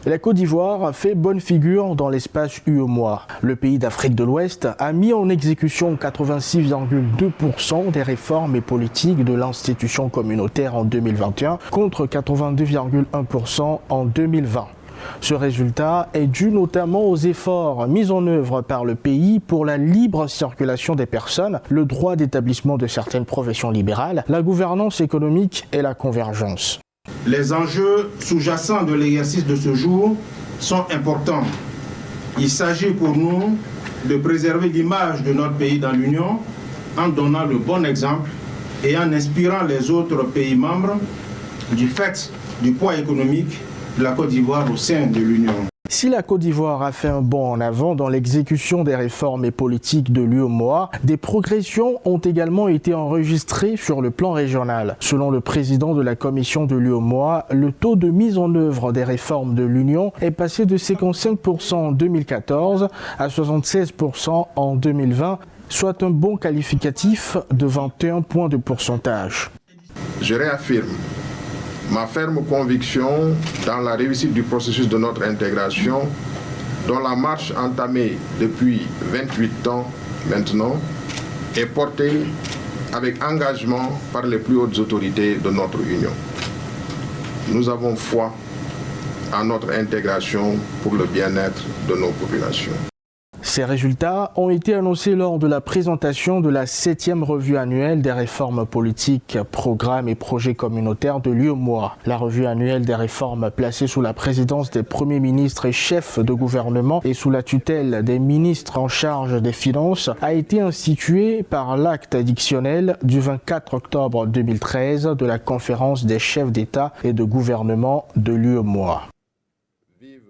La Côte d'Ivoire fait bonne figure dans l'espace UEMOA. Le pays d'Afrique de l'Ouest a mis en exécution 86,2% des réformes et politiques de l'institution communautaire en 2021 contre 82,1% en 2020. Ce résultat est dû notamment aux efforts mis en œuvre par le pays pour la libre circulation des personnes, le droit d'établissement de certaines professions libérales, la gouvernance économique et la convergence. Les enjeux sous-jacents de l'exercice de ce jour sont importants. Il s'agit pour nous de préserver l'image de notre pays dans l'Union en donnant le bon exemple et en inspirant les autres pays membres du fait du poids économique de la Côte d'Ivoire au sein de l'Union. Si la Côte d'Ivoire a fait un bond en avant dans l'exécution des réformes et politiques de l'UEMOA, des progressions ont également été enregistrées sur le plan régional. Selon le président de la commission de l'UEMOA, le taux de mise en œuvre des réformes de l'Union est passé de 55% en 2014 à 76% en 2020, soit un bon qualificatif de 21 points de pourcentage. Je réaffirme ma ferme conviction dans la réussite du processus de notre intégration, dont la marche entamée depuis 28 ans maintenant est portée avec engagement par les plus hautes autorités de notre Union. Nous avons foi en notre intégration pour le bien-être de nos populations. Ces résultats ont été annoncés lors de la présentation de la 7e revue annuelle des réformes politiques, programmes et projets communautaires de l'UEMOA. La revue annuelle des réformes placée sous la présidence des premiers ministres et chefs de gouvernement et sous la tutelle des ministres en charge des finances a été instituée par l'acte additionnel du 24 octobre 2013 de la conférence des chefs d'État et de gouvernement de l'UEMOA.